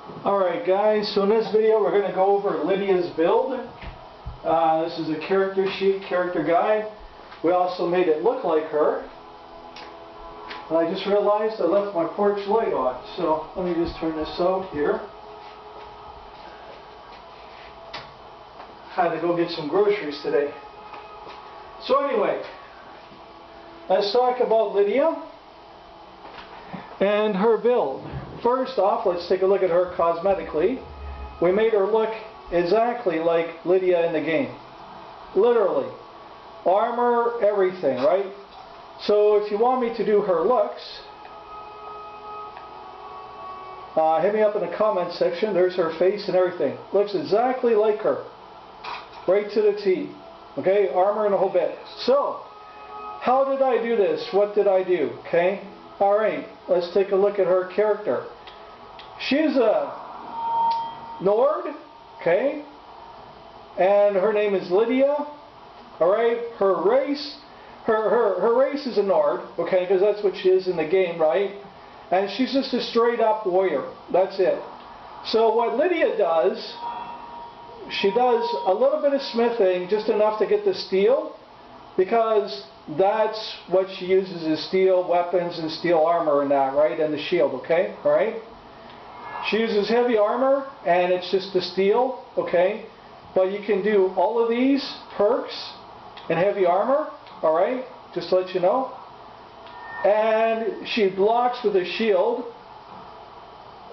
Alright guys, so in this video we're going to go over Lydia's build. This is a character sheet, character guide. We also made it look like her. And I just realized I left my porch light on, so let me just turn this out here. Had to go get some groceries today. So anyway, let's talk about Lydia and her build. First off, let's take a look at her cosmetically. We made her look exactly like Lydia in the game. Literally. Armor, everything, right? So if you want me to do her looks, hit me up in the comment section. There's her face and everything. Looks exactly like her. Right to the T. Okay, armor and a whole bit. So, how did I do this? What did I do? Okay, alright, let's take a look at her character. She's a Nord, okay, and her name is Lydia. Alright, her race is a Nord, okay, because that's what she is in the game, right? And she's just a straight up warrior. That's it. So what Lydia does, she does a little bit of smithing, just enough to get the steel, because that's what she uses is steel weapons and steel armor and that, right? And the shield, okay? Alright? She uses heavy armor, and it's just the steel, okay? But you can do all of these perks in heavy armor, alright? Just to let you know. And she blocks with a shield.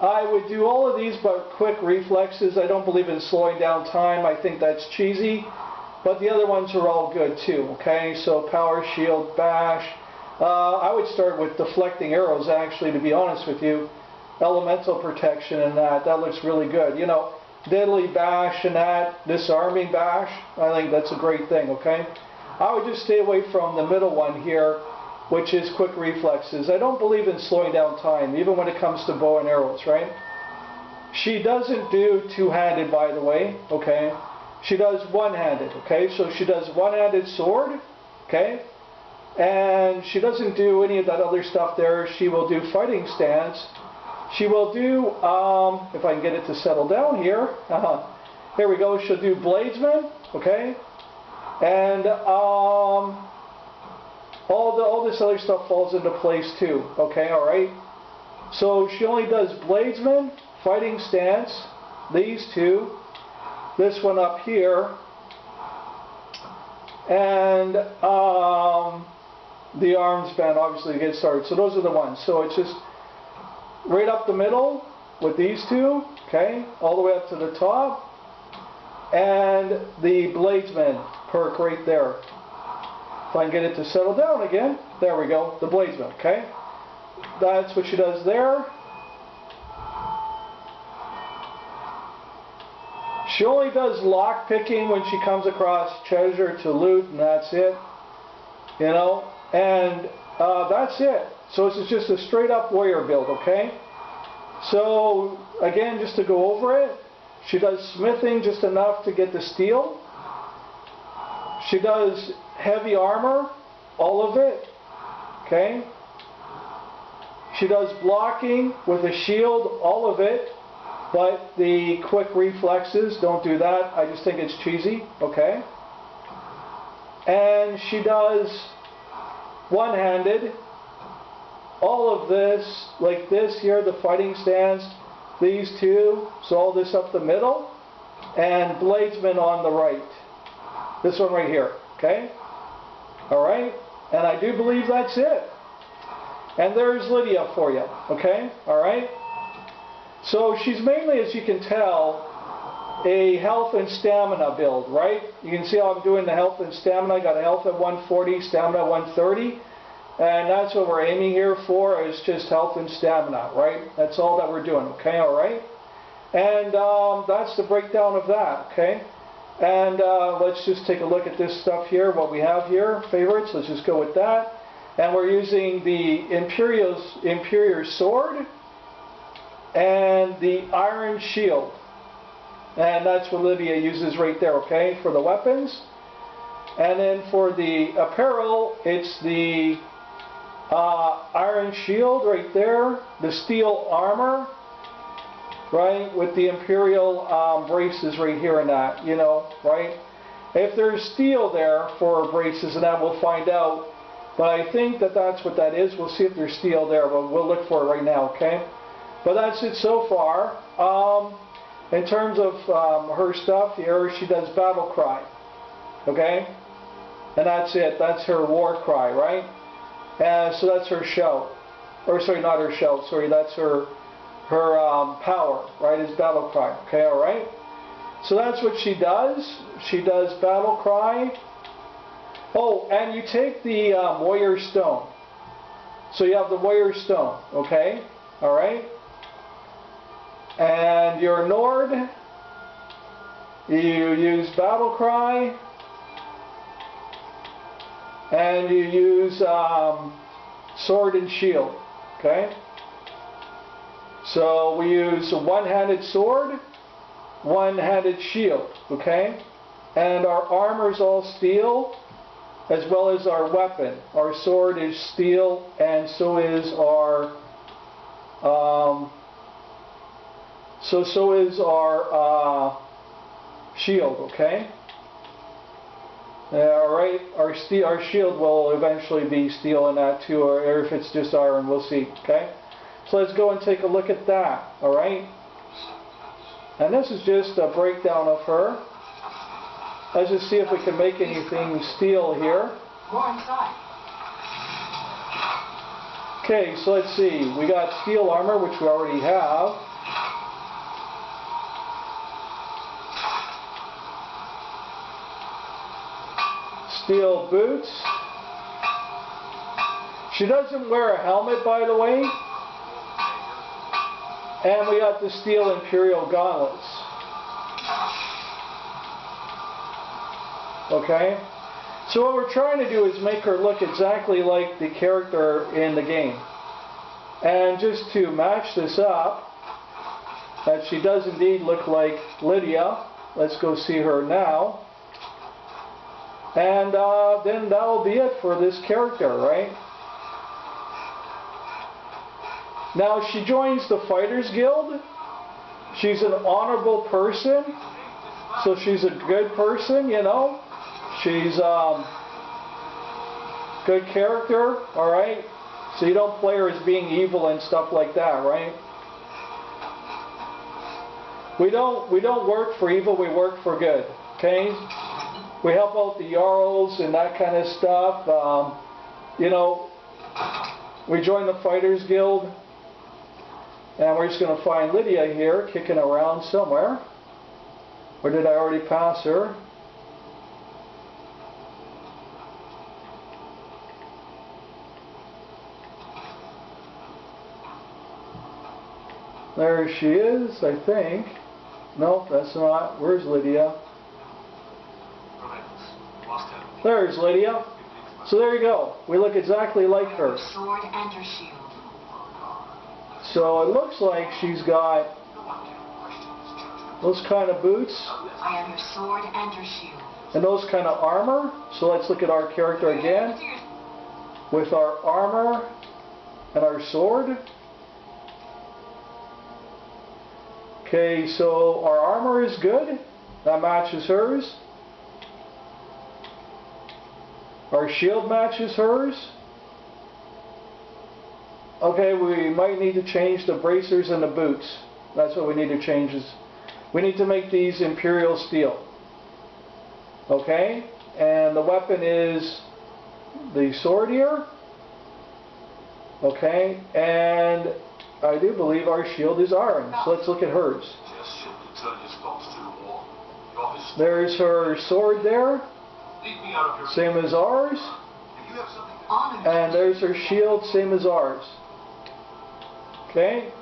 I would do all of these but quick reflexes. I don't believe in slowing down time. I think that's cheesy. But the other ones are all good too. Okay, so power, shield, bash. I would start with deflecting arrows actually, to be honest with you. Elemental protection and that. That looks really good. You know, deadly bash and that. Disarming bash. I think that's a great thing, okay? I would just stay away from the middle one here, which is quick reflexes. I don't believe in slowing down time, even when it comes to bow and arrows, right? She doesn't do two-handed, by the way, okay? She does one-handed, okay? So she does one-handed sword, okay? And she doesn't do any of that other stuff there. She will do fighting stance. She will do, if I can get it to settle down here, here we go, she'll do bladesman, okay? And, all this other stuff falls into place too. Okay, alright? So she only does bladesman, fighting stance, these two, this one up here, and the arms band obviously to get started. So those are the ones. So it's just right up the middle with these two, okay, all the way up to the top, and the bladesman perk right there. If I can get it to settle down again, there we go, the bladesman, okay? That's what she does there. She only does lock picking when she comes across treasure to loot, and that's it. You know, and that's it. So this is just a straight up warrior build, okay? So, again, just to go over it, she does smithing just enough to get the steel. She does heavy armor, all of it, okay? She does blocking with a shield, all of it, but the quick reflexes, don't do that. I just think it's cheesy, okay? And she does one-handed, all of this, like this here, the fighting stance, these two, so all this up the middle, and bladesman on the right. This one right here, okay? Alright? And I do believe that's it. And there's Lydia for you, okay? Alright? So she's mainly, as you can tell, a health and stamina build, right? You can see how I'm doing the health and stamina. I got a health at 140, stamina at 130. And that's what we're aiming here for, is just health and stamina, right? That's all that we're doing, okay? Alright? And that's the breakdown of that, okay? And let's just take a look at this stuff here, what we have here, favorites, let's just go with that. And we're using the Imperial Sword and the Iron Shield. And that's what Lydia uses right there, okay, for the weapons. And then for the apparel, it's the Iron Shield right there, the Steel Armor, right, with the Imperial braces right here and that, you know, right? If there's steel there for braces and that, we'll find out. But I think that that's what that is. We'll see if there's steel there, but we'll look for it right now, okay? But that's it so far. In terms of her stuff here, she does battle cry, okay? And that's it. That's her war cry, right? And so that's her shout. Or sorry, not her shout. Sorry, that's her power, right? Is battle cry. Okay, all right. So that's what she does. She does battle cry. Oh, and you take the warrior stone. So you have the warrior stone. Okay, all right. And your Nord, you use battle cry. And you use sword and shield, okay? So we use a one-handed sword, one-handed shield, okay? And our armor is all steel, as well as our weapon. Our sword is steel, and so is our shield, okay? Alright, our shield will eventually be steel in that too, or if it's just iron, we'll see, okay? So let's go and take a look at that, alright? And this is just a breakdown of her. Let's just see if we can make anything steel here. Okay, so let's see. We got steel armor, which we already have. Steel boots. She doesn't wear a helmet, by the way. And we got the steel Imperial gauntlets. Okay? So what we're trying to do is make her look exactly like the character in the game. And just to match this up, that she does indeed look like Lydia. Let's go see her now. And then that'll be it for this character, right? Now she joins the Fighters Guild. She's an honorable person. So she's a good person, you know. She's good character, alright? So you don't play her as being evil and stuff like that, right? We don't work for evil, we work for good, okay? We help out the Jarls and that kind of stuff. You know, we join the Fighters Guild. And we're just going to find Lydia here, kicking around somewhere. Or did I already pass her? There she is, I think. Nope, that's not. Where's Lydia? There's Lydia. So there you go. We look exactly like her. Sword and her shield. So it looks like she's got those kind of boots. I am her sword and her shield. And those kind of armor. So let's look at our character again. With our armor and our sword. Okay, so our armor is good. That matches hers. Our shield matches hers. Okay, we might need to change the bracers and the boots. That's what we need to change. We need to make these Imperial steel. Okay? And the weapon is the sword here. Okay? And I do believe our shield is iron. So let's look at hers. There's her sword there. Same as ours. And there's her shield, same as ours. Okay?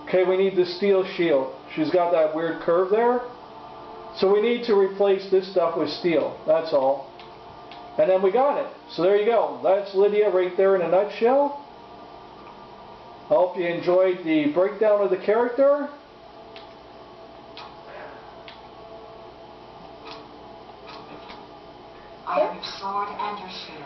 Okay, we need the steel shield. She's got that weird curve there. So we need to replace this stuff with steel. That's all. And then we got it. So there you go. That's Lydia right there in a nutshell. I hope you enjoyed the breakdown of the character. I am your sword and your shield.